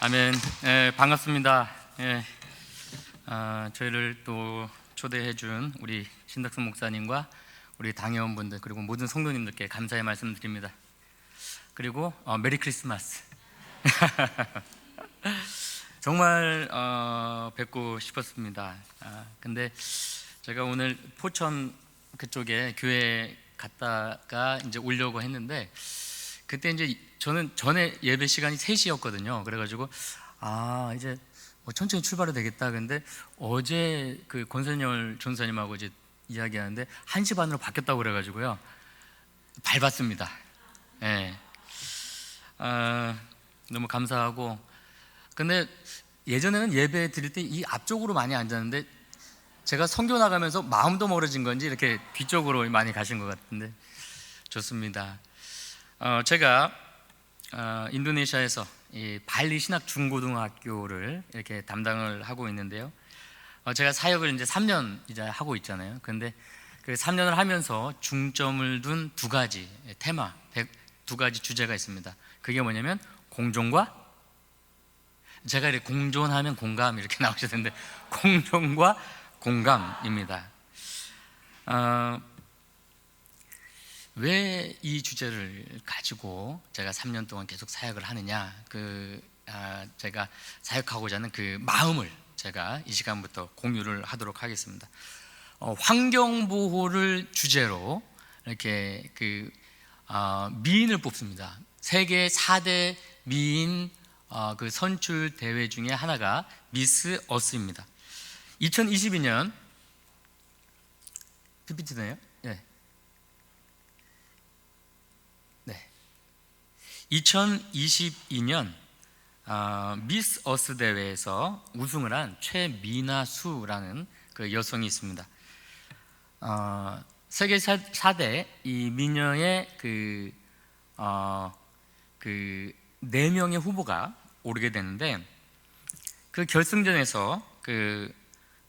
아멘. 반갑습니다. 저희를 또 초대해 준 우리 신덕승 목사님과 우리 당회원분들 그리고 모든 성도님들께 감사의 말씀드립니다. 그리고 메리 크리스마스. 정말 뵙고 싶었습니다. 근데 제가 오늘 포천 그쪽에 교회 갔다가 이제 오려고 했는데, 그때 이제 저는 전에 예배 시간이 3시였거든요. 그래가지고 이제 뭐 천천히 출발해도 되겠다. 근데 어제 그 권선열 전사님하고 이제 이야기하는데 1시 반으로 바뀌었다고 그래가지고요, 밟았습니다. 너무 감사하고. 근데 예전에는 예배 드릴 때 이 앞쪽으로 많이 앉았는데, 제가 선교 나가면서 마음도 멀어진 건지 이렇게 뒤쪽으로 많이 가신 것 같은데 좋습니다. 제가 인도네시아에서 이 발리 신학 중고등학교를 이렇게 담당을 하고 있는데요. 제가 사역을 이제 3년 이제 하고 있잖아요. 근데 그 3년을 하면서 중점을 둔 두 가지 테마, 두 가지 주제가 있습니다. 그게 뭐냐면 공존과, 제가 이렇게 공존하면 공감 이렇게 나오셨는데 공존과 공감입니다. 왜 이 주제를 가지고 제가 3년 동안 계속 사역을 하느냐, 제가 사역하고자 하는 그 마음을 제가 이 시간부터 공유를 하도록 하겠습니다. 환경보호를 주제로 이렇게 미인을 뽑습니다. 세계 4대 미인 그 선출 대회 중에 하나가 미스 어스입니다. 2022년 PPT네요. 네. 2022년 미스 어스 대회에서 우승을 한 최미나수라는 그 여성이 있습니다. 세계 4대 이 미녀의 그 4명의 후보가 오르게 되는데, 그 결승전에서 그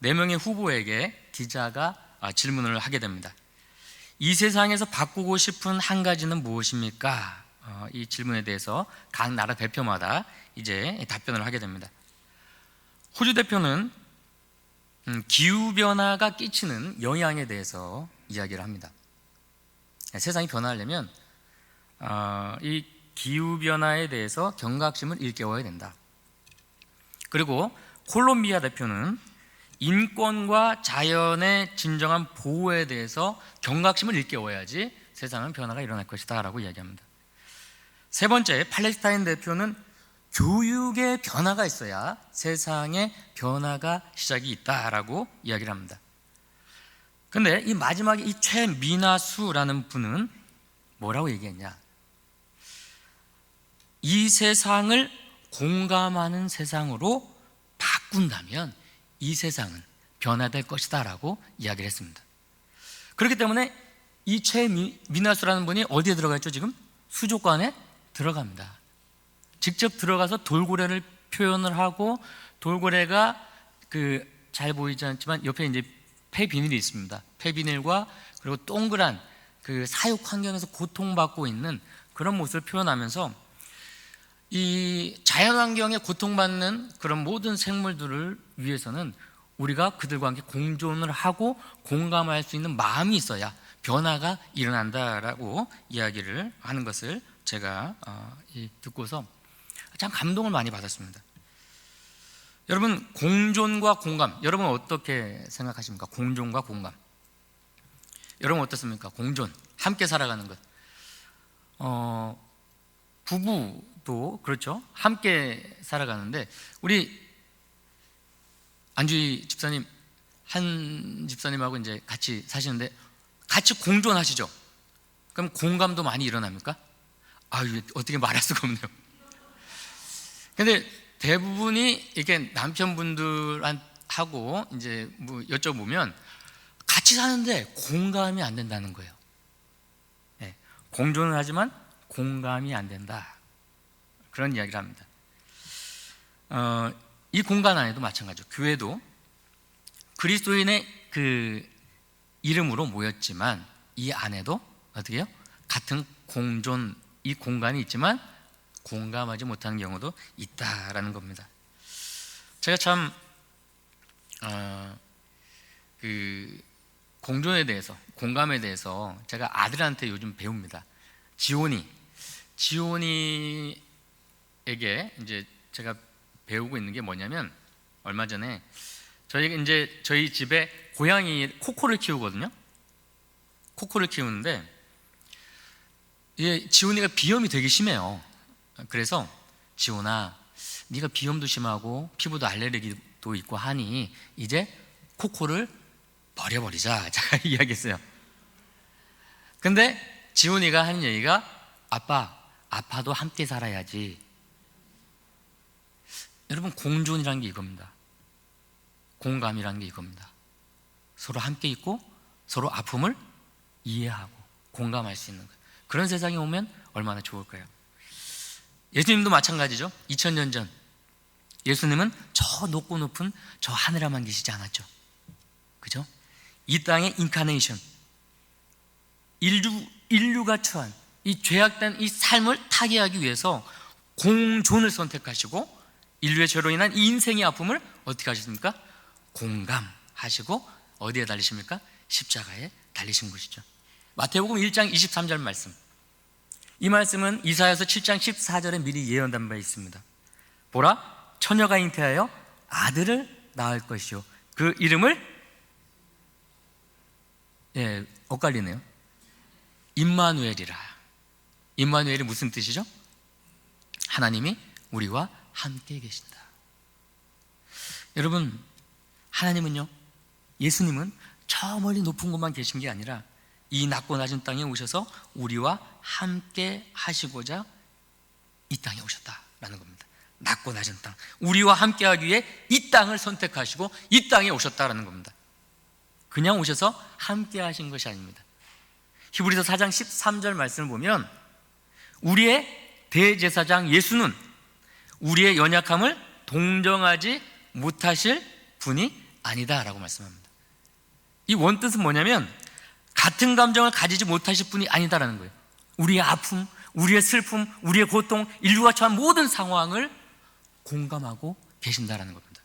4명의 후보에게 기자가 질문을 하게 됩니다. 이 세상에서 바꾸고 싶은 한 가지는 무엇입니까? 이 질문에 대해서 각 나라 대표마다 이제 답변을 하게 됩니다. 호주 대표는 기후변화가 끼치는 영향에 대해서 이야기를 합니다. 세상이 변화하려면 이 기후변화에 대해서 경각심을 일깨워야 된다. 그리고 콜롬비아 대표는 인권과 자연의 진정한 보호에 대해서 경각심을 일깨워야지 세상은 변화가 일어날 것이다 라고 이야기합니다. 세 번째, 팔레스타인 대표는 교육의 변화가 있어야 세상에 변화가 시작이 있다라고 이야기를 합니다. 근데 이 마지막에 이 최미나수라는 분은 뭐라고 얘기했냐? 이 세상을 공감하는 세상으로 바꾼다면 이 세상은 변화될 것이다 라고 이야기를 했습니다. 그렇기 때문에 이 최미나수라는 분이 어디에 들어가 있죠? 지금 수족관에 들어갑니다. 직접 들어가서 돌고래를 표현을 하고, 돌고래가 잘 보이지 않지만 옆에 이제 폐비닐이 있습니다. 폐비닐과 그리고 동그란 그 사육 환경에서 고통받고 있는 그런 모습을 표현하면서 이 자연환경에 고통받는 그런 모든 생물들을 위해서는 우리가 그들과 함께 공존을 하고 공감할 수 있는 마음이 있어야 변화가 일어난다라고 이야기를 하는 것을 제가 듣고서 참 감동을 많이 받았습니다. 여러분, 공존과 공감, 여러분 어떻게 생각하십니까? 공존과 공감, 여러분 어떻습니까? 공존, 함께 살아가는 것. 부부도 그렇죠. 함께 살아가는데, 우리 안주희 집사님, 한 집사님하고 이제 같이 사시는데 같이 공존하시죠? 그럼 공감도 많이 일어납니까? 어떻게 말할 수가 없네요. 근데 대부분이 이렇게 남편분들하고 이제 뭐 여쭤보면 같이 사는데 공감이 안 된다는 거예요. 공존은 하지만 공감이 안 된다, 그런 이야기를 합니다. 이 공간 안에도 마찬가지죠. 교회도 그리스도인의 그 이름으로 모였지만 이 안에도 어떻게 해요? 같은 공존, 이 공간이 있지만 공감하지 못하는 경우도 있다라는 겁니다. 제가 참 공존에 대해서, 공감에 대해서 제가 아들한테 요즘 배웁니다. 지온이에게 이제 제가 배우고 있는 게 뭐냐면, 얼마 전에 저희 집에 고양이 코코를 키우거든요. 코코를 키우는데 지온이가 비염이 되게 심해요. 그래서 지온아, 네가 비염도 심하고 피부도 알레르기도 있고 하니 이제 코코를 버려버리자, 제가 이야기했어요. 근데 지온이가 하는 얘기가, 아빠, 아파도 함께 살아야지. 여러분, 공존이라는 게 이겁니다. 공감이라는 게 이겁니다. 서로 함께 있고 서로 아픔을 이해하고 공감할 수 있는 거예요. 그런 세상이 오면 얼마나 좋을까요? 예수님도 마찬가지죠. 2000년 전 예수님은 저 높고 높은 저 하늘에만 계시지 않았죠. 그죠? 이 땅의 인카네이션, 인류가 처한 이 죄악된 이 삶을 타개하기 위해서 공존을 선택하시고, 인류의 죄로 인한 이 인생의 아픔을 어떻게 하셨습니까? 공감하시고 어디에 달리십니까? 십자가에 달리신 것이죠. 마태복음 1장 23절 말씀, 이 말씀은 이사야서 7장 14절에 미리 예언된 바 있습니다. 보라, 처녀가 잉태하여 아들을 낳을 것이요, 그 이름을, 엇갈리네요. 임마누엘이라. 임마누엘이 무슨 뜻이죠? 하나님이 우리와 함께 계신다. 여러분, 하나님은요, 예수님은 저 멀리 높은 곳만 계신 게 아니라 이 낮고 낮은 땅에 오셔서 우리와 함께 하시고자 이 땅에 오셨다라는 겁니다. 낮고 낮은 땅, 우리와 함께 하기 위해 이 땅을 선택하시고 이 땅에 오셨다라는 겁니다. 그냥 오셔서 함께 하신 것이 아닙니다. 히브리서 4장 13절 말씀을 보면, 우리의 대제사장 예수는 우리의 연약함을 동정하지 못하실 분이 아니다 라고 말씀합니다. 이 원뜻은 뭐냐면, 같은 감정을 가지지 못하실 분이 아니다라는 거예요. 우리의 아픔, 우리의 슬픔, 우리의 고통, 인류가 처한 모든 상황을 공감하고 계신다라는 겁니다.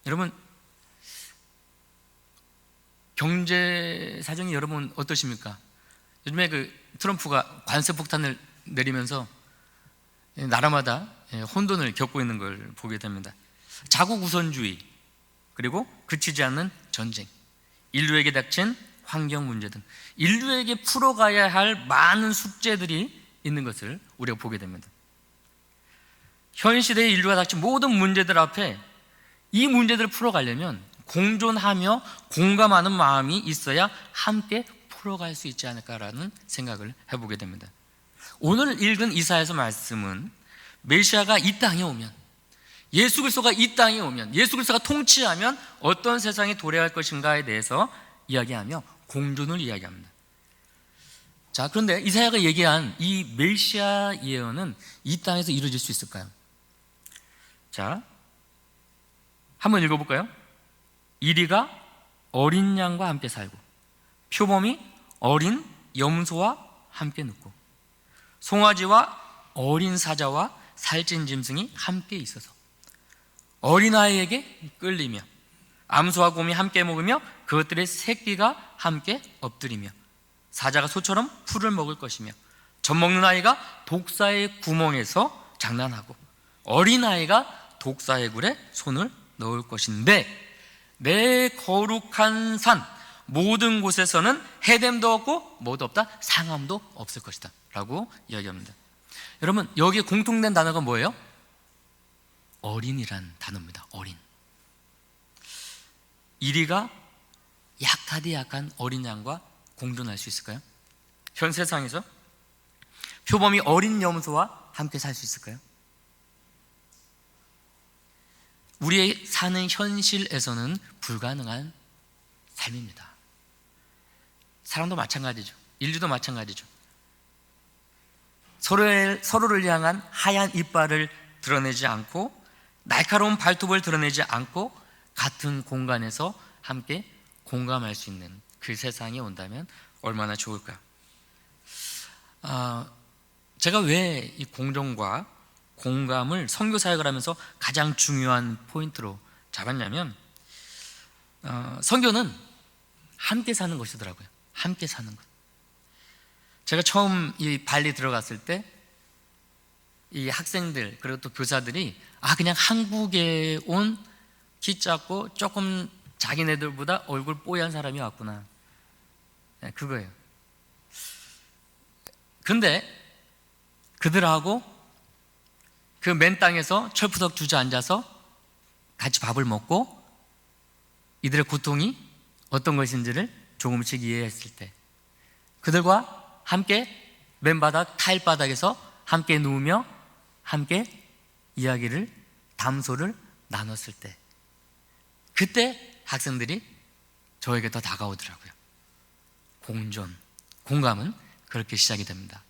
여러분, 경제 사정이 여러분 어떠십니까? 요즘에 트럼프가 관세 폭탄을 내리면서 나라마다 혼돈을 겪고 있는 걸 보게 됩니다. 자국 우선주의, 그리고 그치지 않는 전쟁, 인류에게 닥친 환경 문제 등 인류에게 풀어가야 할 많은 숙제들이 있는 것을 우리가 보게 됩니다. 현 시대의 인류가 닥친 모든 문제들 앞에 이 문제들을 풀어가려면 공존하며 공감하는 마음이 있어야 함께 풀어갈 수 있지 않을까라는 생각을 해보게 됩니다. 오늘 읽은 이사야서 말씀은 메시아가 이 땅에 오면, 예수 그리스도가 이 땅에 오면, 예수 그리스도가 통치하면 어떤 세상이 도래할 것인가에 대해서 이야기하며 공존을 이야기합니다. 자, 그런데 이사야가 얘기한 이 메시아 예언은 이 땅에서 이루어질 수 있을까요? 자, 한번 읽어볼까요? 이리가 어린 양과 함께 살고, 표범이 어린 염소와 함께 눕고, 송아지와 어린 사자와 살찐 짐승이 함께 있어서 어린아이에게 끌리며, 암소와 곰이 함께 먹으며 그것들의 새끼가 함께 엎드리며, 사자가 소처럼 풀을 먹을 것이며, 젖 먹는 아이가 독사의 구멍에서 장난하고 어린아이가 독사의 굴에 손을 넣을 것인데, 내 거룩한 산 모든 곳에서는 해됨도 없고 뭐도 없다, 상함도 없을 것이다 라고 이야기합니다. 여러분, 여기에 공통된 단어가 뭐예요? 어린이란 단어입니다. 어린. 이리가 약하디 약한 어린 양과 공존할 수 있을까요? 현 세상에서 표범이 어린 염소와 함께 살 수 있을까요? 우리의 사는 현실에서는 불가능한 삶입니다. 사람도 마찬가지죠. 인류도 마찬가지죠. 서로를 향한 하얀 이빨을 드러내지 않고 날카로운 발톱을 드러내지 않고 같은 공간에서 함께 공감할 수 있는 그 세상이 온다면 얼마나 좋을까. 제가 왜 이 공정과 공감을 선교 사역을 하면서 가장 중요한 포인트로 잡았냐면, 선교는 함께 사는 것이더라고요. 함께 사는 것. 제가 처음 이 발리 들어갔을 때 이 학생들 그리고 또 교사들이 그냥 한국에 온 키 작고 조금 자기네들보다 얼굴 뽀얀 사람이 왔구나, 그거예요. 근데 그들하고 그 맨 땅에서 철푸덕 주저앉아서 같이 밥을 먹고 이들의 고통이 어떤 것인지를 조금씩 이해했을 때, 그들과 함께 맨바닥 타일바닥에서 함께 누우며 함께 이야기를, 담소를 나눴을 때, 그때 학생들이 저에게 더 다가오더라고요. 공존, 공감은 그렇게 시작이 됩니다.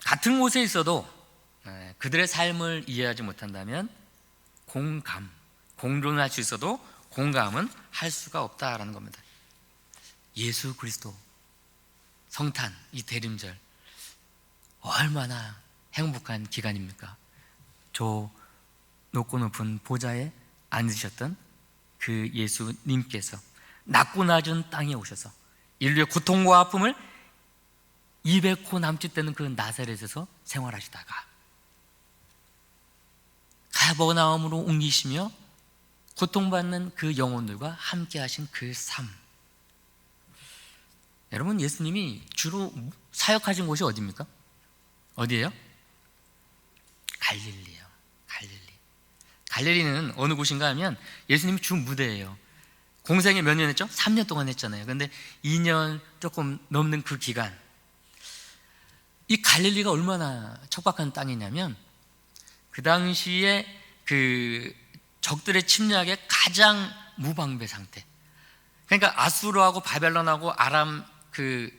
같은 곳에 있어도 그들의 삶을 이해하지 못한다면 공존을 할 수 있어도 공감은 할 수가 없다라는 겁니다. 예수 그리스도 성탄, 이 대림절 얼마나 행복한 기간입니까? 저 높고 높은 보좌에 앉으셨던 그 예수님께서 낮고 낮은 땅에 오셔서 인류의 고통과 아픔을 200호 남짓되는 그 나사렛에서 생활하시다가 가버나움으로 옮기시며 고통받는 그 영혼들과 함께 하신 그 삶. 여러분, 예수님이 주로 사역하신 곳이 어디입니까? 어디예요? 갈릴리예요. 갈릴리는 어느 곳인가 하면 예수님이 주 무대예요. 공생에 몇 년 했죠? 3년 동안 했잖아요. 근데 2년 조금 넘는 그 기간, 이 갈릴리가 얼마나 척박한 땅이냐면, 그 당시에 그 적들의 침략에 가장 무방비 상태. 그러니까 아수르하고 바벨론하고 아람, 그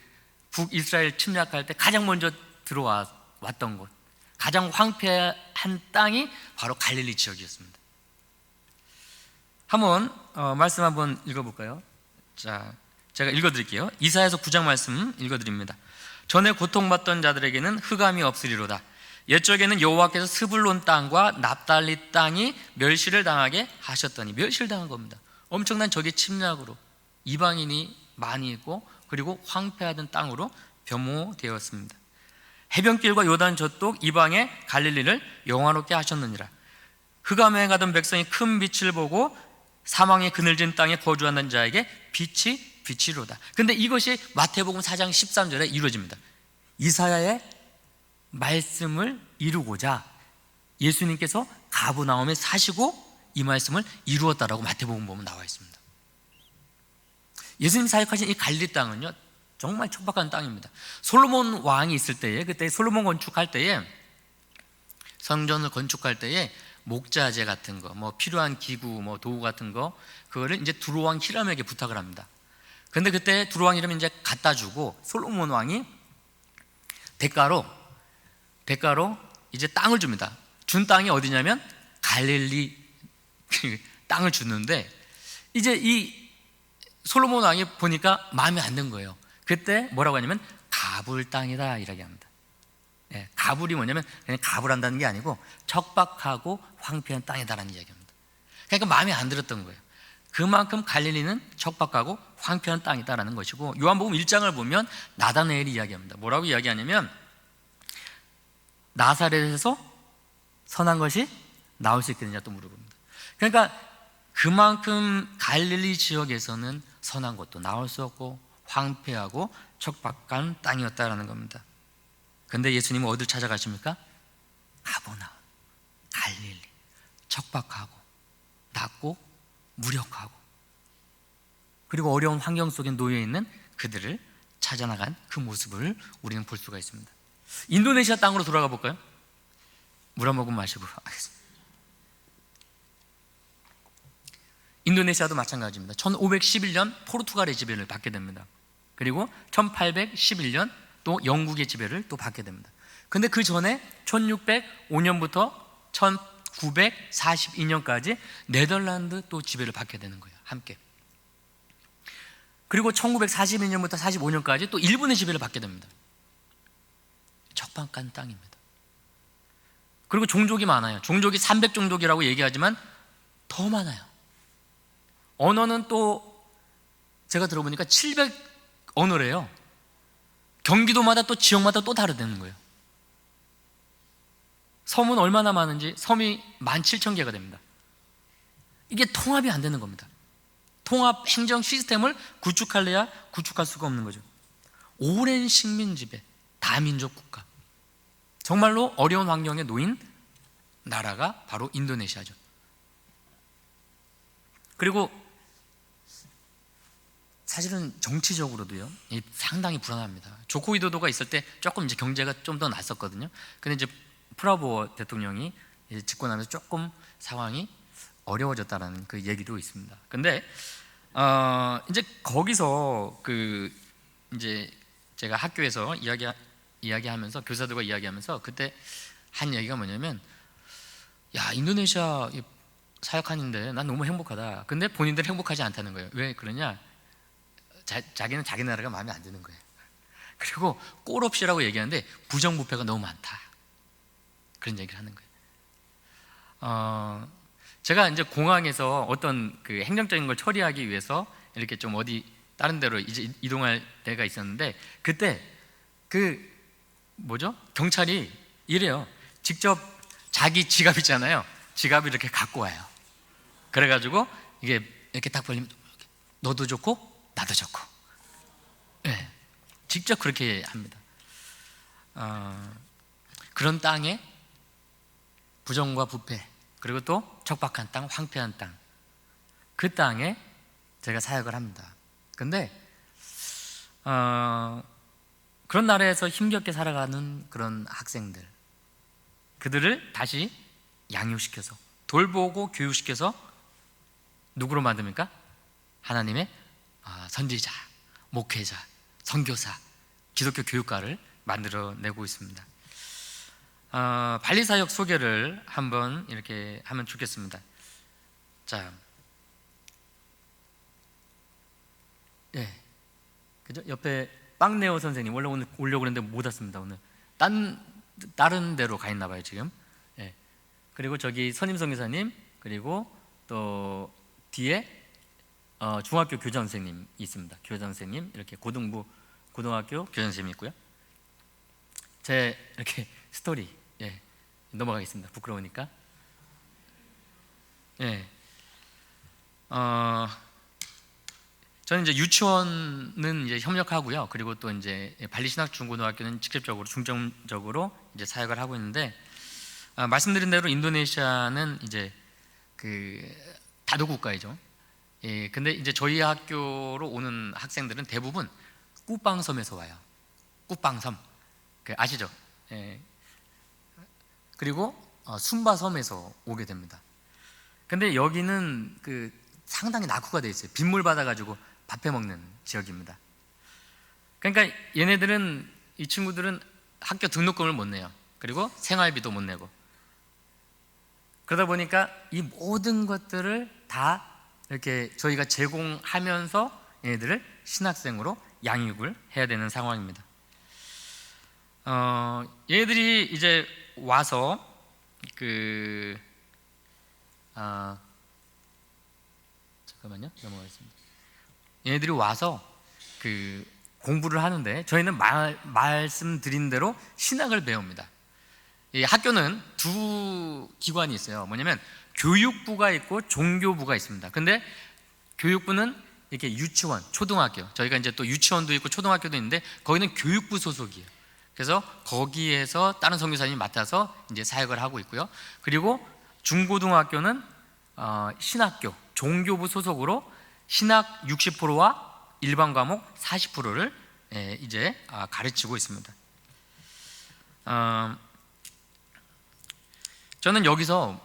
북이스라엘 침략할 때 가장 먼저 들어왔던 곳, 가장 황폐한 땅이 바로 갈릴리 지역이었습니다. 한번 말씀 한번 읽어볼까요? 자, 제가 읽어드릴게요. 이사야서 9장 말씀 읽어드립니다. 전에 고통받던 자들에게는 흑암이 없으리로다. 옛적에는 여호와께서 스불론 땅과 납달리 땅이 멸시를 당하게 하셨더니, 멸시를 당한 겁니다. 엄청난 적의 침략으로 이방인이 많이 있고 그리고 황폐하던 땅으로 변모되었습니다. 해변길과 요단 저쪽 이방의 갈릴리를 영화롭게 하셨느니라. 흑암에 가던 백성이 큰 빛을 보고 사망의 그늘진 땅에 거주하는 자에게 빛이 빛이로다. 근데 이것이 마태복음 4장 13절에 이루어집니다. 이사야의 말씀을 이루고자 예수님께서 가버나움에 사시고 이 말씀을 이루었다라고 마태복음 보면 나와 있습니다. 예수님 사역하신 이 갈릴리 땅은요, 정말 척박한 땅입니다. 솔로몬 왕이 있을 때에, 그때 솔로몬 건축할 때에, 성전을 건축할 때에 목자재 같은 거, 뭐 필요한 기구, 뭐 도구 같은 거, 그거를 이제 두로왕 히람에게 부탁을 합니다. 근데 그때 두로왕 히람이 이제 갖다 주고, 솔로몬 왕이 대가로 이제 땅을 줍니다. 준 땅이 어디냐면 갈릴리 땅을 주는데, 이제 이 솔로몬 왕이 보니까 마음에 안 든 거예요. 그때 뭐라고 하냐면 가불 땅이다 이렇게 합니다. 가불이 뭐냐면 그냥 가불한다는 게 아니고 척박하고 황폐한 땅이다라는 이야기입니다. 그러니까 마음에 안 들었던 거예요. 그만큼 갈릴리는 척박하고 황폐한 땅이다라는 것이고, 요한복음 1장을 보면 나다나엘이 이야기합니다. 뭐라고 이야기하냐면, 나사렛에서 선한 것이 나올 수 있겠느냐 또 물어봅니다. 그러니까 그만큼 갈릴리 지역에서는 선한 것도 나올 수 없고 황폐하고 척박한 땅이었다라는 겁니다. 그런데 예수님은 어디를 찾아가십니까? 가버나움, 갈릴리, 척박하고 낮고 무력하고 그리고 어려운 환경 속에 놓여 있는 그들을 찾아나간 그 모습을 우리는 볼 수가 있습니다. 인도네시아 땅으로 돌아가 볼까요? 물 한 모금 마시고 하겠습니다. 인도네시아도 마찬가지입니다. 1511년 포르투갈의 지배를 받게 됩니다. 그리고 1811년 또 영국의 지배를 또 받게 됩니다. 근데 그 전에 1605년부터 1942년까지 네덜란드 또 지배를 받게 되는 거예요. 함께. 그리고 1942년부터 45년까지 또 일본의 지배를 받게 됩니다. 적박한 땅입니다. 그리고 종족이 많아요. 종족이 300종족이라고 얘기하지만 더 많아요. 언어는 또 제가 들어보니까 700 언어래요. 경기도마다 또 지역마다 또 다르다는 거예요. 섬은 얼마나 많은지 섬이 17,000개가 됩니다. 이게 통합이 안 되는 겁니다. 통합 행정 시스템을 구축할래야 구축할 수가 없는 거죠. 오랜 식민 지배, 다민족 국가, 정말로 어려운 환경에 놓인 나라가 바로 인도네시아죠. 그리고 사실은 정치적으로도요, 상당히 불안합니다. 조코 위도도가 있을 때 조금 이제 경제가 좀 더 낫었거든요. 근데 이제 프라보어 대통령이 이제 집권하면서 조금 상황이 어려워졌다라는 그 얘기도 있습니다. 근데 이제 거기서 이제 제가 학교에서 이야기하면서 교사들과 이야기하면서 그때 한 얘기가 뭐냐면, 야, 인도네시아 사역하는데 난 너무 행복하다. 근데 본인들 행복하지 않다는 거예요. 왜 그러냐? 자기는 자기 나라가 마음에 안 드는 거예요. 그리고 꼴 없이라고 얘기하는데 부정부패가 너무 많다, 그런 얘기를 하는 거예요. 제가 이제 공항에서 어떤 그 행정적인 걸 처리하기 위해서 이렇게 좀 어디 다른 데로 이제 이동할 때가 있었는데, 그때 경찰이 이래요. 직접 자기 지갑 있잖아요. 지갑을 이렇게 갖고 와요. 그래가지고 이게 이렇게 딱 벌리면 너도 좋고 나도 좋고, 네, 직접 그렇게 합니다. 그런 땅에 부정과 부패, 그리고 또 척박한 땅, 황폐한 땅, 그 땅에 제가 사역을 합니다. 근데 그런 나라에서 힘겹게 살아가는 그런 학생들, 그들을 다시 양육시켜서 돌보고 교육시켜서 누구로 만듭니까? 하나님의 선지자, 목회자, 선교사, 기독교 교육가를 만들어내고 있습니다. 발리 사역 소개를 한번 이렇게 하면 좋겠습니다. 자, 그죠? 옆에 빵네오 선생님 원래 오늘 오려고 그랬는데 못 왔습니다. 오늘 다른 데로 가 있나 봐요 지금. 그리고 저기 선임성 교사님, 그리고 또 뒤에 중학교 교장 선생님 있습니다. 교장 선생님, 이렇게 고등학교 교장 선생님이 있고요. 제 이렇게 스토리 넘어가겠습니다. 부끄러우니까. 저는 이제 유치원은 이제 협력하고요. 그리고 또 이제 발리 신학중고등학교는 직접적으로 중점적으로 이제 사역을 하고 있는데, 말씀드린 대로 인도네시아는 이제 다도 국가이죠. 근데 이제 저희 학교로 오는 학생들은 대부분 꾸빵섬에서 와요. 꾸빵섬 아시죠? 그리고 순바섬에서 오게 됩니다. 근데 여기는 상당히 낙후가 돼 있어요. 빗물 받아가지고 밥 해먹는 지역입니다. 그러니까 이 친구들은 학교 등록금을 못 내요. 그리고 생활비도 못 내고, 그러다 보니까 이 모든 것들을 다 이렇게 저희가 제공하면서 얘네들을 신학생으로 양육을 해야 되는 상황입니다. 얘네들이 이제 와서 잠깐만요, 넘어가겠습니다. 얘네들이 와서 공부를 하는데, 저희는 말씀드린 대로 신학을 배웁니다. 이 학교는 두 기관이 있어요. 뭐냐면 교육부가 있고 종교부가 있습니다. 근데 교육부는 이렇게 유치원, 초등학교, 저희가 이제 또 유치원도 있고 초등학교도 있는데 거기는 교육부 소속이에요. 그래서 거기에서 다른 선교사님이 맡아서 이제 사역을 하고 있고요. 그리고 중고등학교는 신학교, 종교부 소속으로 신학 60%와 일반 과목 40%를 이제 가르치고 있습니다. 저는 여기서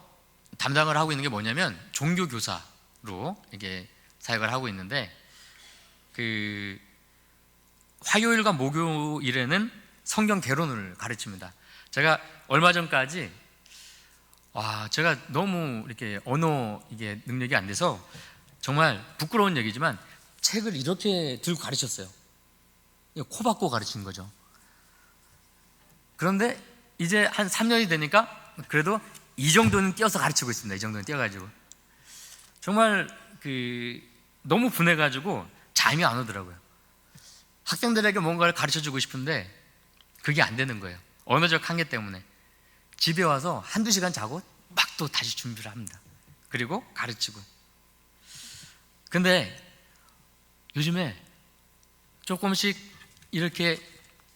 담당을 하고 있는 게 뭐냐면 종교교사로 이게 사역을 하고 있는데, 화요일과 목요일에는 성경 개론을 가르칩니다. 제가 얼마 전까지 제가 너무 이렇게 언어 이게 능력이 안 돼서 정말 부끄러운 얘기지만 책을 이렇게 들고 가르쳤어요. 코 박고 가르친 거죠. 그런데 이제 한 3년이 되니까 그래도 이 정도는 띄어서 가르치고 있습니다. 이 정도는 띄어가지고 정말 너무 분해가지고 잠이 안 오더라고요. 학생들에게 뭔가를 가르쳐주고 싶은데 그게 안 되는 거예요. 언어적 한계 때문에. 집에 와서 한두 시간 자고 막 또 다시 준비를 합니다. 그리고 가르치고. 근데 요즘에 조금씩 이렇게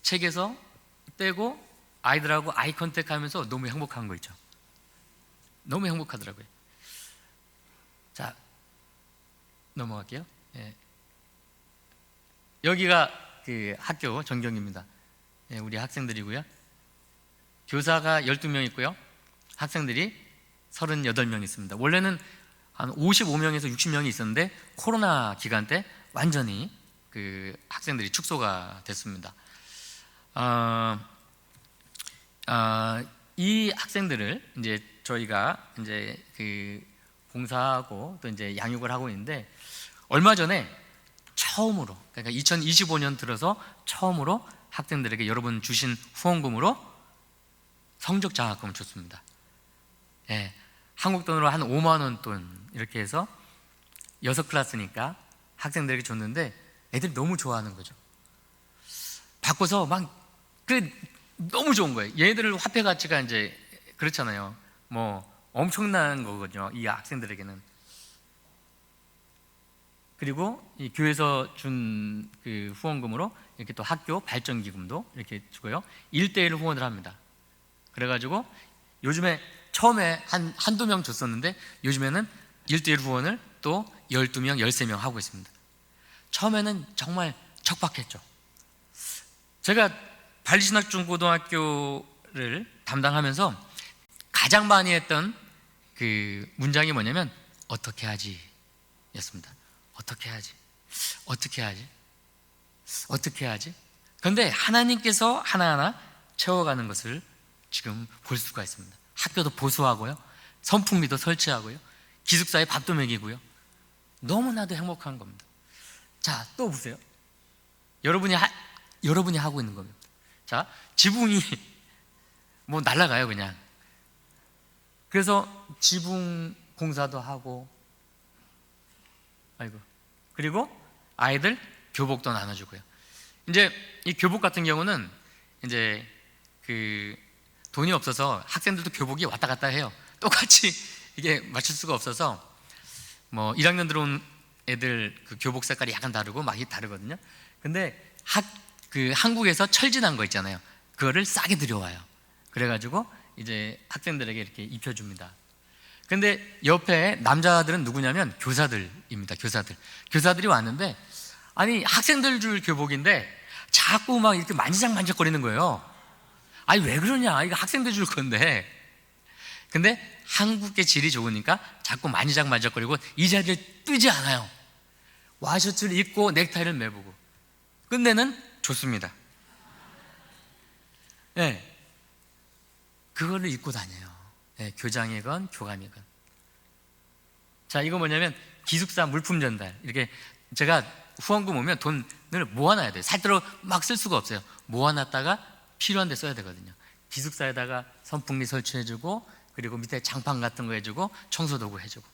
책에서 떼고 아이들하고 아이 컨택 하면서 너무 행복한 거 있죠. 너무 행복하더라고요. 자, 넘어갈게요. 예. 여기가 그 학교 전경입니다. 예, 우리 학생들이고요. 교사가 12명 있고요. 학생들이 38명 있습니다. 원래는 한 55명에서 60명이 있었는데 코로나 기간 때 완전히 그 학생들이 축소가 됐습니다. 이 학생들을 이제 저희가 이제 그 봉사하고 또 이제 양육을 하고 있는데 얼마 전에 처음으로, 그러니까 2025년 들어서 처음으로 학생들에게 여러분 주신 후원금으로 성적 장학금을 줬습니다. 예, 한국 돈으로 한 5만 원 돈 이렇게 해서 6클래스니까 학생들에게 줬는데 애들이 너무 좋아하는 거죠. 바꿔서 너무 좋은 거예요. 얘네들 화폐 가치가 이제 그렇잖아요. 뭐 엄청난 거거든요. 이 학생들에게는. 그리고 이 교회에서 준 그 후원금으로 이렇게 또 학교 발전 기금도 이렇게 주고요. 1대1 후원을 합니다. 그래가지고 요즘에 처음에 한두 명 줬었는데 요즘에는 1대1 후원을 또 12명, 13명 하고 있습니다. 처음에는 정말 척박했죠. 제가 발리신학중고등학교를 담당하면서 가장 많이 했던 그 문장이 뭐냐면 어떻게 하지? 였습니다. 어떻게 하지? 어떻게 하지? 어떻게 하지? 그런데 하나님께서 하나하나 채워가는 것을 지금 볼 수가 있습니다. 학교도 보수하고요, 선풍기도 설치하고요, 기숙사에 밥도 먹이고요. 너무나도 행복한 겁니다. 자, 또 보세요. 여러분이 하고 있는 겁니다. 자, 지붕이 뭐 날아가요 그냥. 그래서 지붕 공사도 하고, 그리고 아이들 교복도 나눠주고요. 이제 이 교복 같은 경우는 이제 그 돈이 없어서 학생들도 교복이 왔다 갔다 해요. 똑같이 이게 맞출 수가 없어서 뭐 1학년 들어온 애들 그 교복 색깔이 약간 다르고 막이 다르거든요. 근데 한국에서 철진한 거 있잖아요. 그거를 싸게 들여와요. 그래가지고 이제 학생들에게 이렇게 입혀줍니다. 근데 옆에 남자들은 누구냐면 교사들입니다. 교사들이 왔는데 아니 학생들 줄 교복인데 자꾸 막 이렇게 만지작만지작거리는 거예요. 아니 왜 그러냐, 이거 학생들 줄 건데. 근데 한국의 질이 좋으니까 자꾸 만지작만지작거리고 이 자리를 뜨지 않아요. 와이셔츠를 입고 넥타이를 매보고. 끝내는 좋습니다. 네. 그거를 입고 다녀요. 네, 교장이건 교감이건. 자, 이거 뭐냐면 기숙사 물품 전달. 이렇게 제가 후원금 오면 돈을 모아놔야 돼요. 살도록 막 쓸 수가 없어요. 모아놨다가 필요한 데 써야 되거든요. 기숙사에다가 선풍기 설치해주고, 그리고 밑에 장판 같은 거 해주고, 청소도구 해주고.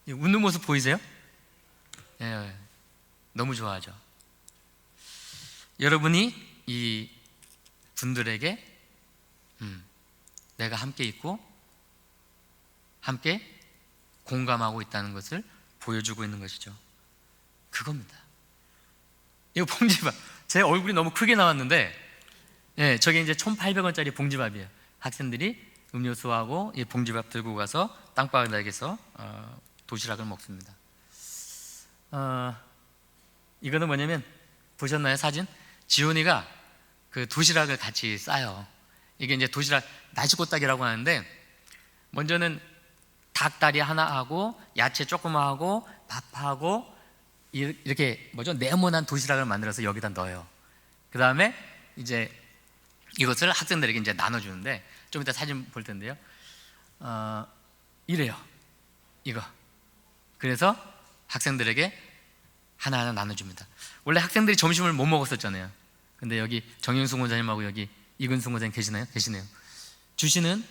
웃는 모습 보이세요? 예, 너무 좋아하죠. 여러분이 이 분들에게 내가 함께 있고 함께 공감하고 있다는 것을 보여주고 있는 것이죠. 그겁니다. 이거 봉지밥, 제 얼굴이 너무 크게 나왔는데 예, 저게 이제 1,800원짜리 봉지밥이에요. 학생들이 음료수하고 이 봉지밥 들고 가서 땅바닥에서 도시락을 먹습니다. 이거는 뭐냐면 보셨나요, 사진? 지훈이가 그 도시락을 같이 싸요. 이게 이제 도시락 나시고딱이라고 하는데, 먼저는 닭다리 하나 하고 야채 조금 하고 밥하고 이렇게 네모난 도시락을 만들어서 여기다 넣어요. 그 다음에 이제 이것을 학생들에게 이제 나눠주는데, 좀 이따 사진 볼 텐데요. 이래요. 이거. 그래서 학생들에게 하나하나 나눠줍니다. 원래 학생들이 점심을 못 먹었었잖아요. 근데 여기 정영숙 원장님하고 여기 이근숙 원장님 계시나요? 계시네요. 주시는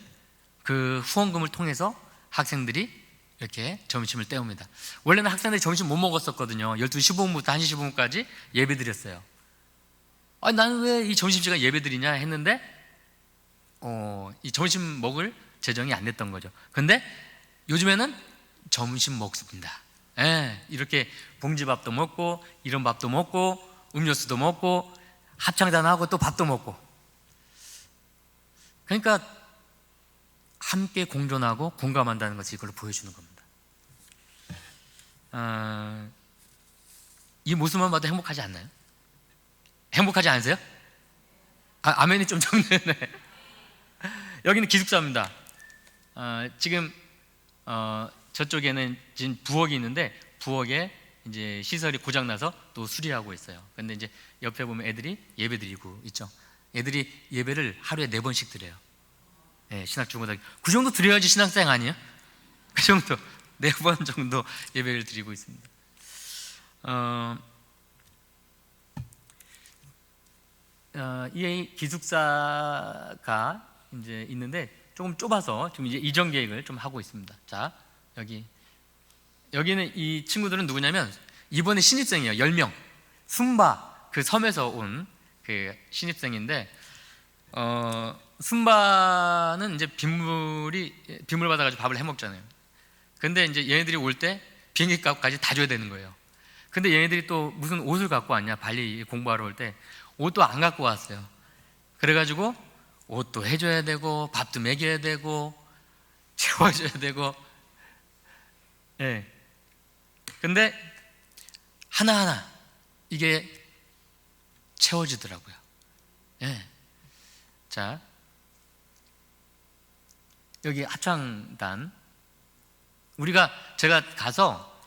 그 후원금을 통해서 학생들이 이렇게 점심을 때웁니다. 원래는 학생들이 점심 못 먹었었거든요. 12시 15분부터 1시 15분까지 예배 드렸어요. 아니, 나는 왜 이 점심시간 예배 드리냐 했는데 이 점심 먹을 재정이 안 됐던 거죠. 근데 요즘에는 점심 먹습니다. 이렇게 봉지밥도 먹고 이런 밥도 먹고 음료수도 먹고 합창단하고 또 밥도 먹고, 그러니까 함께 공존하고 공감한다는 것을 이걸로 보여주는 겁니다. 이 모습만 봐도 행복하지 않나요? 행복하지 않으세요? 아멘이 좀 적네요. 여기는 기숙사입니다. 지금 저쪽에는 지금 부엌이 있는데 부엌에 이제 시설이 고장나서 또 수리하고 있어요. 근데 이제 옆에 보면 애들이 예배 드리고 있죠. 애들이 예배를 하루에 4번씩 드려요. 신학중고등학교 그 정도 드려야지 신학생 아니에요? 그 정도 4번 정도 예배를 드리고 있습니다. 이 기숙사가 이제 있는데 조금 좁아서 지금 이제 이전 계획을 좀 하고 있습니다. 자, 여기는 이 친구들은 누구냐면 이번에 신입생이에요. 10명. 순바 그 섬에서 온 그 신입생인데 순바는 이제 빗물 받아가지고 밥을 해 먹잖아요. 근데 이제 얘네들이 올 때 비행기 값까지 다 줘야 되는 거예요. 근데 얘네들이 또 무슨 옷을 갖고 왔냐, 발리 공부하러 올 때 옷도 안 갖고 왔어요. 그래가지고 옷도 해줘야 되고 밥도 먹여야 되고 채워줘야 되고, 근데 하나하나 이게 채워지더라고요. 자, 여기 합창단 제가 가서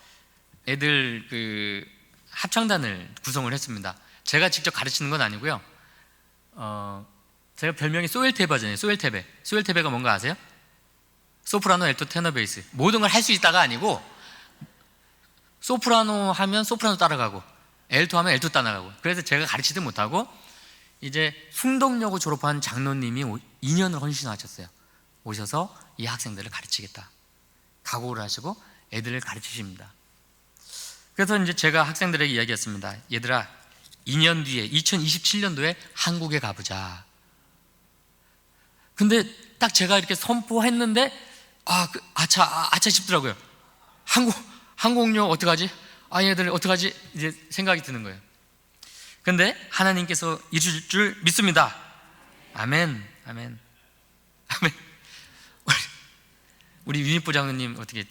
애들 그 합창단을 구성을 했습니다. 제가 직접 가르치는 건 아니고요. 제가 별명이 소엘테베잖아요. 소엘테베가 뭔가 아세요? 소프라노, 알토, 테너, 베이스 모든 걸 할 수 있다가 아니고, 소프라노 하면 소프라노 따라가고 엘토 하면 엘토 따라가고, 그래서 제가 가르치지 못하고 이제 숭덕여고 졸업한 장로님이 2년을 헌신하셨어요. 오셔서 이 학생들을 가르치겠다 각오를 하시고 애들을 가르치십니다. 그래서 이제 제가 학생들에게 이야기했습니다. 얘들아, 2년 뒤에 2027년도에 한국에 가보자. 근데 딱 제가 이렇게 선포했는데 아차 싶더라고요. 항공료 어떡하지? 얘들 어떡하지? 이제 생각이 드는 거예요. 근데 하나님께서 이루실 줄 믿습니다. 아멘. 우리 유니부 장로님 어떻게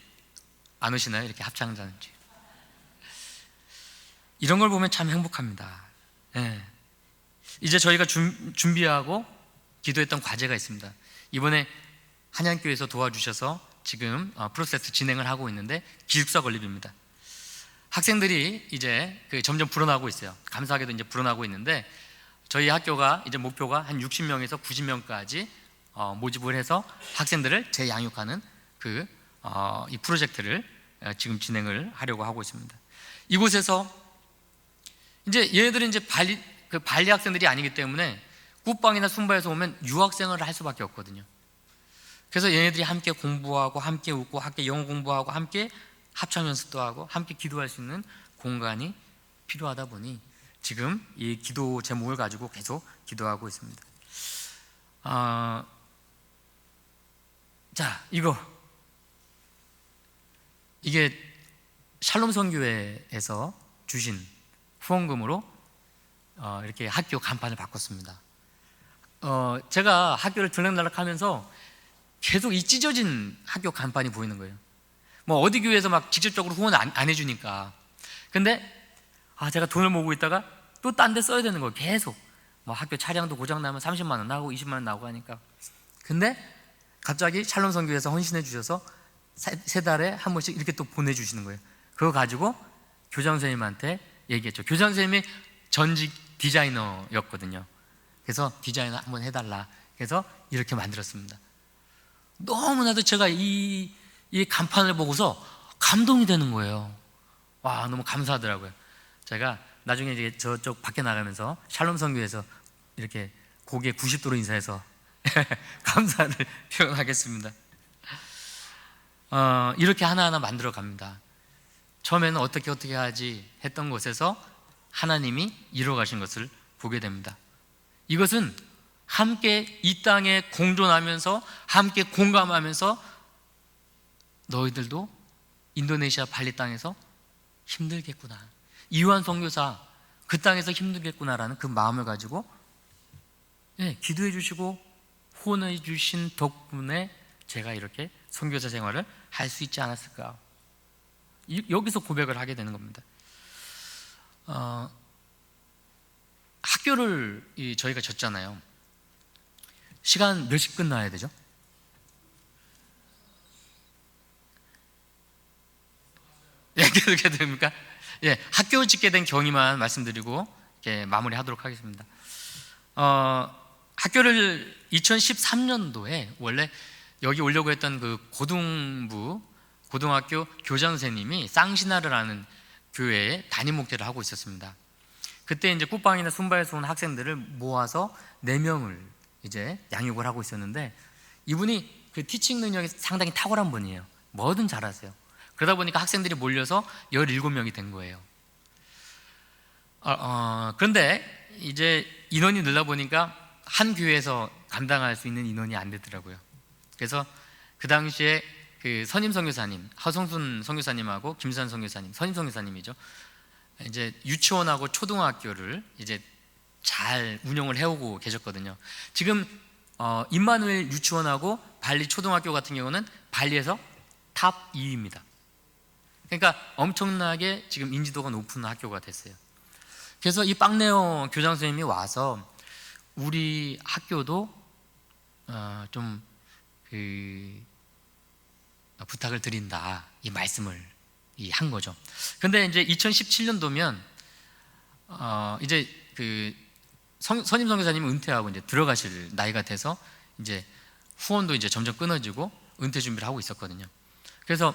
안 오시나요? 이렇게 합창단지. 이런 걸 보면 참 행복합니다. 이제 저희가 준비하고 기도했던 과제가 있습니다. 이번에 한양교회에서 도와주셔서 지금 프로세스 진행을 하고 있는데 기숙사 건립입니다. 학생들이 이제 점점 불어나고 있어요. 감사하게도 이제 불어나고 있는데 저희 학교가 이제 목표가 한 60명에서 90명까지 모집을 해서 학생들을 재양육하는 이 프로젝트를 지금 진행을 하려고 하고 있습니다. 이곳에서 이제 얘네들은 이제 발리 학생들이 아니기 때문에 굿방이나 순바에서 오면 유학생활을 할 수밖에 없거든요. 그래서 얘네들이 함께 공부하고 함께 웃고 함께 영어 공부하고 함께 합창 연습도 하고 함께 기도할 수 있는 공간이 필요하다 보니 지금 이 기도 제목을 가지고 계속 기도하고 있습니다. 자, 이게 샬롬 선교회에서 주신 후원금으로 이렇게 학교 간판을 바꿨습니다. 제가 학교를 들락날락하면서 계속 이 찢어진 학교 간판이 보이는 거예요. 뭐 어디 교회에서 막 직접적으로 후원 안 해주니까. 근데 제가 돈을 모으고 있다가 또 딴 데 써야 되는 거예요. 계속 뭐 학교 차량도 고장 나면 30만 원 나오고 20만 원 나오고 하니까. 근데 갑자기 샬롬 선교회에서 헌신해 주셔서 세 달에 한 번씩 이렇게 또 보내주시는 거예요. 그거 가지고 교장 선생님한테 얘기했죠. 교장 선생님이 전직 디자이너였거든요. 그래서 디자이너 한번 해달라. 그래서 이렇게 만들었습니다. 너무나도 제가 이 간판을 보고서 감동이 되는 거예요. 와, 너무 감사하더라고요. 제가 나중에 이제 저쪽 밖에 나가면서 샬롬 선교에서 이렇게 고개 90도로 인사해서 감사를 표현하겠습니다. 이렇게 하나하나 만들어 갑니다. 처음에는 어떻게 하지 했던 곳에서 하나님이 이루어가신 것을 보게 됩니다. 이것은 함께 이 땅에 공존하면서 함께 공감하면서 너희들도 인도네시아 발리 땅에서 힘들겠구나, 이완 선교사 그 땅에서 힘들겠구나라는 그 마음을 가지고 기도해 주시고 후원해 주신 덕분에 제가 이렇게 선교사 생활을 할 수 있지 않았을까. 여기서 고백을 하게 되는 겁니다. 학교를 저희가 졌잖아요. 시간 몇 시 끝나야 되죠? 계속해야 됩니까? 학교 짓게 된 경위만 말씀드리고 마무리하도록 하겠습니다. 학교를 2013년도에 원래 여기 오려고 했던 그 고등학교 교장 선생님이 쌍신하르라는 교회에 담임 목회를 하고 있었습니다. 그때 이제 굿방이나 순바에서 온 학생들을 모아서 4명을 이제 양육을 하고 있었는데, 이분이 그 티칭 능력이 상당히 탁월한 분이에요. 뭐든 잘하세요. 그러다 보니까 학생들이 몰려서 17명이 된 거예요. 그런데 이제 인원이 늘다 보니까 한 교회에서 감당할 수 있는 인원이 안 되더라고요. 그래서 그 당시에 그 선임 선교사님, 하성순 선교사님하고 김수산 선교사님, 선임 선교사님이죠. 이제 유치원하고 초등학교를 이제 잘 운영을 해오고 계셨거든요. 지금 임마누엘 유치원하고 발리 초등학교 같은 경우는 발리에서 탑 2위입니다. 그러니까 엄청나게 지금 인지도가 높은 학교가 됐어요. 그래서 이 빵네오 교장 선생님이 와서 우리 학교도 좀 부탁을 드린다, 이 말씀을 한 거죠. 근데 이제 2017년도면 이제 그 선임 선교사님은 은퇴하고 이제 들어가실 나이가 돼서 이제 후원도 이제 점점 끊어지고 은퇴 준비를 하고 있었거든요. 그래서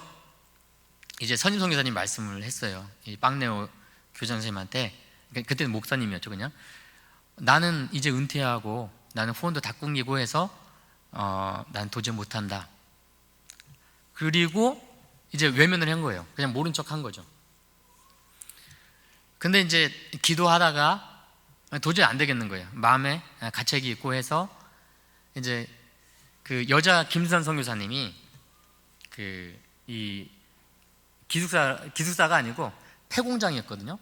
이제 선임 선교사님 말씀을 했어요. 이 빵네오 교장 선생님한테. 그때는 목사님이었죠. 그냥 나는 이제 은퇴하고 나는 후원도 다 끊기고 해서 난 도저히 못한다. 그리고 이제 외면을 한 거예요. 그냥 모른 척 한 거죠. 근데 이제 기도하다가 도저히 안 되겠는 거예요. 마음에 가책이 있고 해서 이제 그 여자 김수산 선교사님이 이 기숙사가 아니고 폐공장이었거든요.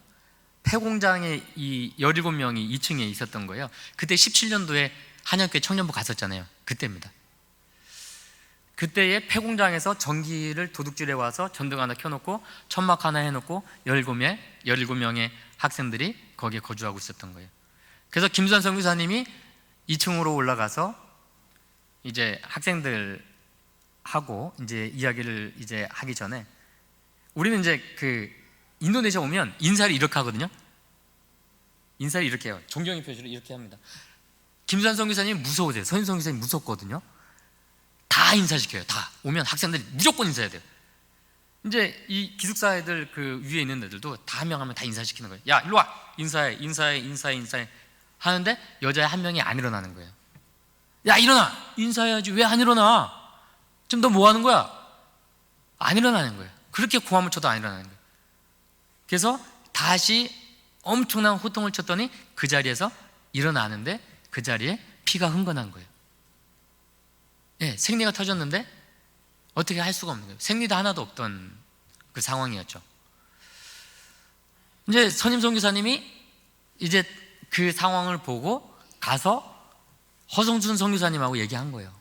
폐공장에 이 17명이 2층에 있었던 거예요. 그때 17년도에 한양교회 청년부 갔었잖아요. 그때입니다. 그때의 폐공장에서 전기를 도둑질해 와서 전등 하나 켜놓고 천막 하나 해놓고 17명의 학생들이 거기에 거주하고 있었던 거예요. 그래서 김수산 선교사님이 2층으로 올라가서 이제 학생들하고 이제 이야기를 이제 하기 전에, 우리는 이제 그 인도네시아 오면 인사를 이렇게 하거든요. 인사를 이렇게 해요. 존경의 표시를 이렇게 합니다. 김수산 선교사님이 무서우세요. 선임 선교사님이 무섭거든요. 다 인사시켜요. 다 오면 학생들이 무조건 인사해야 돼요. 이제 이 기숙사 애들 그 위에 있는 애들도 다 한 명 하면 다 인사시키는 거예요. 야, 일로 와. 인사해 하는데 여자애 한 명이 안 일어나는 거예요. 야, 일어나. 인사해야지. 왜 안 일어나? 지금 너 뭐 하는 거야? 안 일어나는 거예요. 그렇게 고함을 쳐도 안 일어나는 거예요. 그래서 다시 엄청난 호통을 쳤더니 그 자리에서 일어나는데 그 자리에 피가 흥건한 거예요. 생리가 터졌는데 어떻게 할 수가 없는 거예요. 생리도 하나도 없던 그 상황이었죠. 이제 선임 선교사님이 이제 그 상황을 보고 가서 허성순 선교사님하고 얘기한 거예요.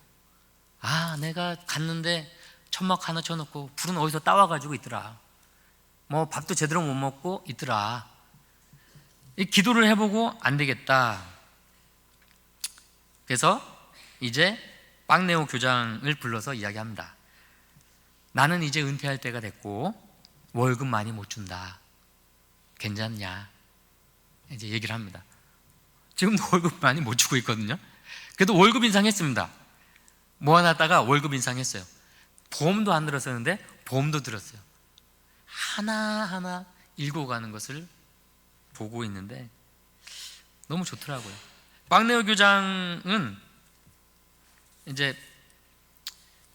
내가 갔는데 천막 하나 쳐놓고 불은 어디서 따와가지고 있더라. 뭐 밥도 제대로 못 먹고 있더라. 이 기도를 해보고 안 되겠다. 그래서 이제 빵네오 교장을 불러서 이야기합니다. 나는 이제 은퇴할 때가 됐고 월급 많이 못 준다. 괜찮냐? 이제 얘기를 합니다. 지금도 월급 많이 못 주고 있거든요. 그래도 월급 인상했습니다. 모아놨다가 월급 인상했어요. 보험도 안 들었었는데 보험도 들었어요. 하나하나 읽어가는 것을 보고 있는데 너무 좋더라고요. 빵네오 교장은 이제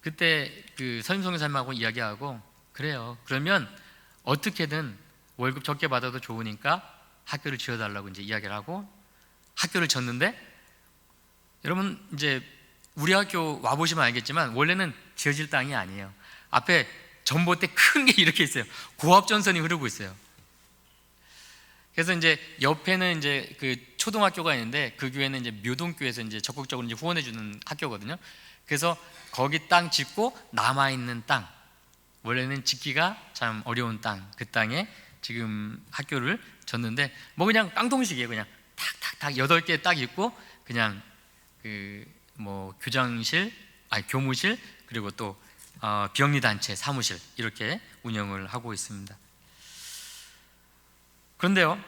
그때 그 선임 선교사님하고 이야기하고, 그래요, 그러면 어떻게든 월급 적게 받아도 좋으니까 학교를 지어달라고 이제 이야기를 하고 학교를 졌는데, 여러분 이제 우리 학교 와보시면 알겠지만 원래는 지어질 땅이 아니에요. 앞에 전봇대 큰 게 이렇게 있어요. 고압전선이 흐르고 있어요. 그래서 이제 옆에는 이제 그 초등학교가 있는데 그 교회는 이제 묘동교에서 이제 적극적으로 이제 후원해 주는 학교거든요. 그래서 거기 땅 짓고 남아 있는 땅, 원래는 짓기가 참 어려운 땅, 그 땅에 지금 학교를 졌는데 뭐 그냥 깡통식이에요. 그냥 탁탁탁 8개 딱 있고 그냥 그 뭐 교장실, 아니 교무실, 그리고 또 비영리단체 사무실 이렇게 운영을 하고 있습니다. 그런데요,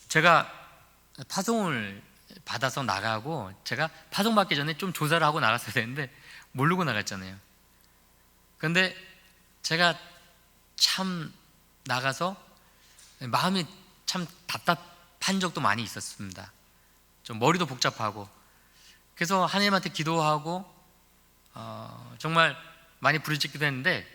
제가 파송을 받아서 나가고, 제가 파송 받기 전에 좀 조사를 하고 나갔어야 되는데 모르고 나갔잖아요. 그런데 제가 참 나가서 마음이 참 답답한 적도 많이 있었습니다. 좀 머리도 복잡하고, 그래서 하나님한테 기도하고 정말 많이 부르짖기도 했는데,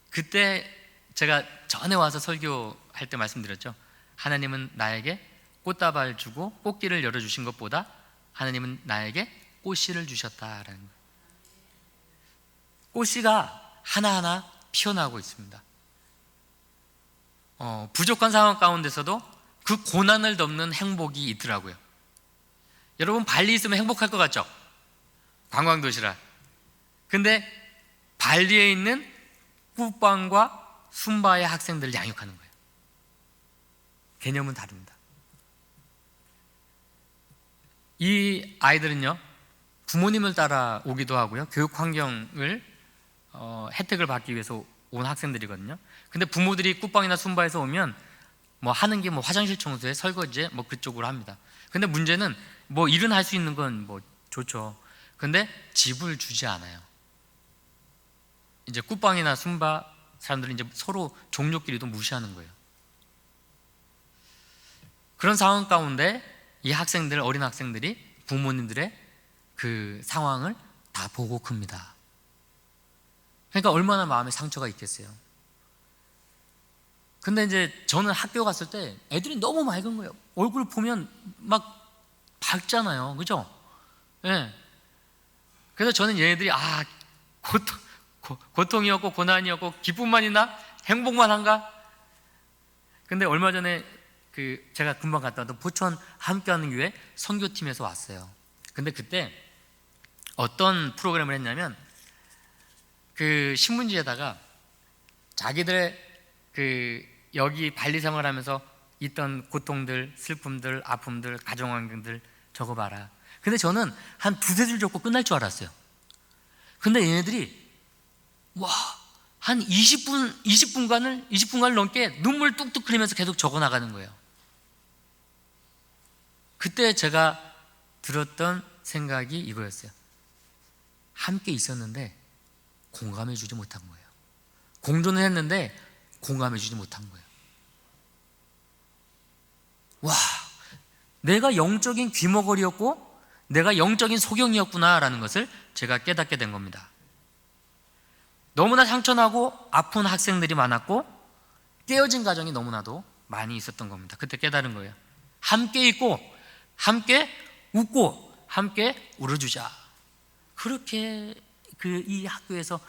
그때 제가 전에 와서 설교할 때 말씀드렸죠. 하나님은 나에게 꽃다발 주고 꽃길을 열어주신 것보다 하나님은 나에게 꽃씨를 주셨다라는 거예요. 꽃씨가 하나하나 피어나고 있습니다. 부족한 상황 가운데서도 그 고난을 덮는 행복이 있더라고요. 여러분 발리 있으면 행복할 것 같죠? 관광도시라. 근데 발리에 있는 꾸방과 숨바의 학생들을 양육하는 거예요. 개념은 다릅니다. 이 아이들은요, 부모님을 따라 오기도 하고요, 교육 환경을 혜택을 받기 위해서 온 학생들이거든요. 근데 부모들이 꾸방이나 숨바에서 오면 뭐 하는 게 뭐 화장실 청소에 설거지에 뭐 그쪽으로 합니다. 근데 문제는 뭐 일은 할 수 있는 건 뭐 좋죠. 근데 집을 주지 않아요. 이제 꾸방이나 숨바 사람들은 이제 서로 종족끼리도 무시하는 거예요. 그런 상황 가운데 이 학생들, 어린 학생들이 부모님들의 그 상황을 다 보고 큽니다. 그러니까 얼마나 마음에 상처가 있겠어요. 근데 이제 저는 학교 갔을 때 애들이 너무 맑은 거예요. 얼굴 보면 막 밝잖아요, 그죠? 예. 네. 그래서 저는 얘네들이 고통이었고 고난이었고 기쁨만 있나? 행복만 한가? 근데 얼마 전에 제가 금방 갔다 왔던 부천 함께하는 교회 선교팀에서 왔어요. 근데 그때 어떤 프로그램을 했냐면, 그 신문지에다가 자기들의 여기 발리 생활하면서 있던 고통들, 슬픔들, 아픔들, 가정환경들 적어봐라. 근데 저는 한 두세 줄 적고 끝날 줄 알았어요. 근데 얘네들이 한 20분간을 넘게 눈물 뚝뚝 흘리면서 계속 적어 나가는 거예요. 그때 제가 들었던 생각이 이거였어요. 함께 있었는데 공감해 주지 못한 거예요. 공존을 했는데 공감해 주지 못한 거예요. 내가 영적인 귀머거리였고 내가 영적인 소경이었구나라는 것을 제가 깨닫게 된 겁니다. 너무나 상처나고 아픈 학생들이 많았고 깨어진 가정이 너무나도 많이 있었던 겁니다. 그때 깨달은 거예요. 함께 있고 함께 웃고 함께 울어주자. 그렇게 이 학교에서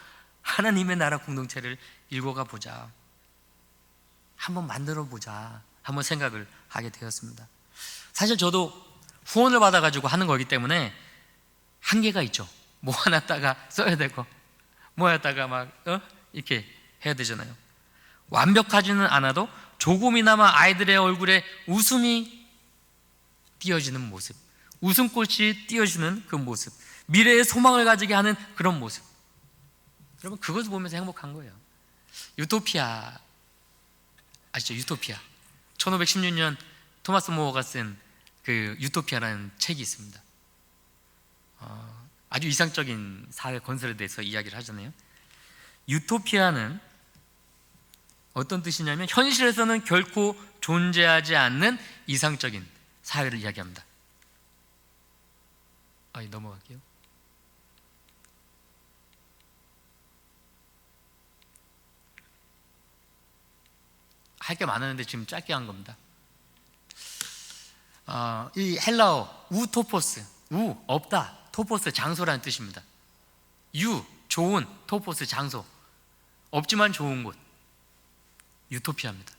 하나님의 나라 공동체를 일궈가 보자, 한번 만들어 보자, 한번 생각을 하게 되었습니다. 사실 저도 후원을 받아가지고 하는 거기 때문에 한계가 있죠. 모아놨다가 써야 되고 모아놨다가 막 이렇게 해야 되잖아요. 완벽하지는 않아도 조금이나마 아이들의 얼굴에 웃음이 띄어지는 모습, 웃음꽃이 띄어주는 그 모습, 미래의 소망을 가지게 하는 그런 모습, 여러분 그것을 보면서 행복한 거예요. 유토피아 아시죠? 유토피아. 1516년 토마스 모어가 쓴 그 유토피아라는 책이 있습니다. 아주 이상적인 사회 건설에 대해서 이야기를 하잖아요. 유토피아는 어떤 뜻이냐면 현실에서는 결코 존재하지 않는 이상적인 사회를 이야기합니다. 넘어갈게요. 할 게 많았는데 지금 짧게 한 겁니다. 이 헬라어 우토포스, 우 없다, 토포스 장소라는 뜻입니다. 유 좋은, 토포스 장소, 없지만 좋은 곳, 유토피아입니다.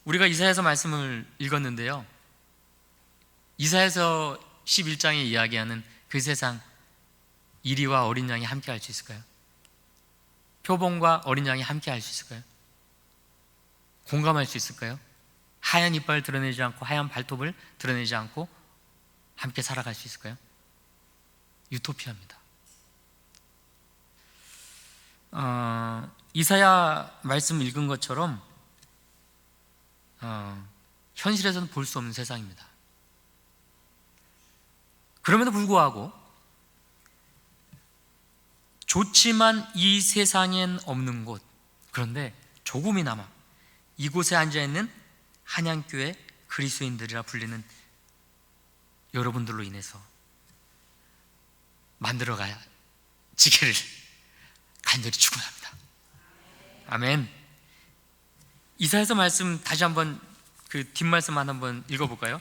우리가 이사야서 말씀을 읽었는데요, 이사야서 11장에 이야기하는 그 세상, 이리와 어린 양이 함께 할 수 있을까요? 표범과 어린 양이 함께 할 수 있을까요? 공감할 수 있을까요? 하얀 이빨을 드러내지 않고 하얀 발톱을 드러내지 않고 함께 살아갈 수 있을까요? 유토피아입니다. 이사야 말씀 읽은 것처럼 현실에서는 볼 수 없는 세상입니다. 그럼에도 불구하고 좋지만 이 세상엔 없는 곳, 그런데 조금이나마 이곳에 앉아있는 한양교회 그리스도인들이라 불리는 여러분들로 인해서 만들어가지기를 간절히 축원합니다. 아멘. 이사야서 말씀 다시 한번 그 뒷말씀만 한번 읽어볼까요?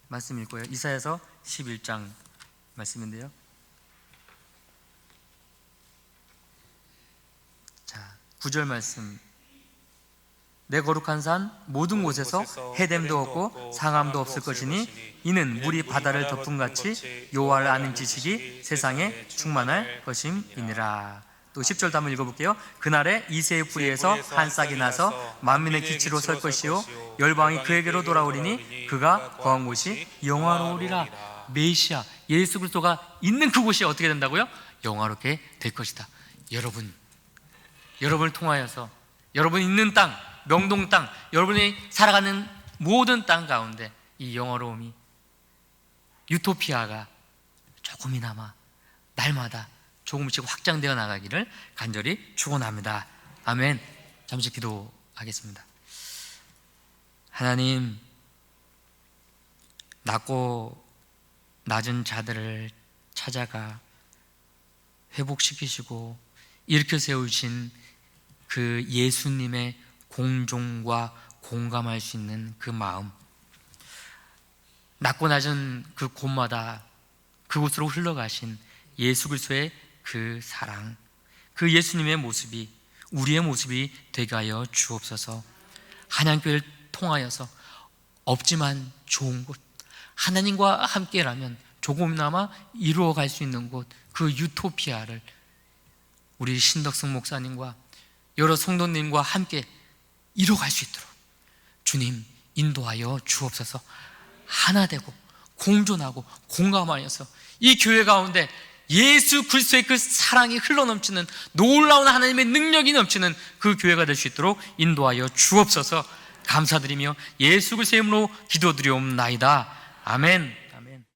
말씀 읽고요. 이사야서 11장 말씀인데요, 자 9절 말씀. 내 거룩한 산 모든 곳에서 해됨도 없고 상함도 없을 것이니 이는 물이 바다를 덮음같이 여호와를 아는 지식이 세상에 충만할 것임이니라. 또 10절도 한번 읽어볼게요. 그날에 이새의 뿌리에서 한 싹이 나서 만민의 기치로 설 것이요 열방이 그에게로 돌아오리니 그가 거한 곳이 영화로우리라. 메시아 예수 그리스도가 있는 그곳이 어떻게 된다고요? 영화롭게 될 것이다. 여러분을 통하여서 여러분이 있는 땅, 명동 땅, 여러분이 살아가는 모든 땅 가운데 이 영화로움이, 유토피아가 조금이나마 날마다 조금씩 확장되어 나가기를 간절히 축원합니다. 아멘. 잠시 기도하겠습니다. 하나님, 낮고 낮은 자들을 찾아가 회복시키시고 일으켜 세우신 그 예수님의 공종과 공감할 수 있는 그 마음, 낮고 낮은 그 곳마다 그곳으로 흘러가신 예수 그리스도의 그 사랑, 그 예수님의 모습이 우리의 모습이 되게 하여 주옵소서. 한양교회를 통하여서 없지만 좋은 곳, 하나님과 함께라면 조금이나마 이루어갈 수 있는 곳, 그 유토피아를 우리 신덕승 목사님과 여러 성도님과 함께 이루어갈 수 있도록 주님 인도하여 주옵소서. 하나 되고 공존하고 공감하여서 이 교회 가운데 예수 그리스도의 그 사랑이 흘러넘치는 놀라운 하나님의 능력이 넘치는 그 교회가 될 수 있도록 인도하여 주옵소서. 감사드리며 예수 그리스도의 이름으로 기도드리옵나이다. 아멘.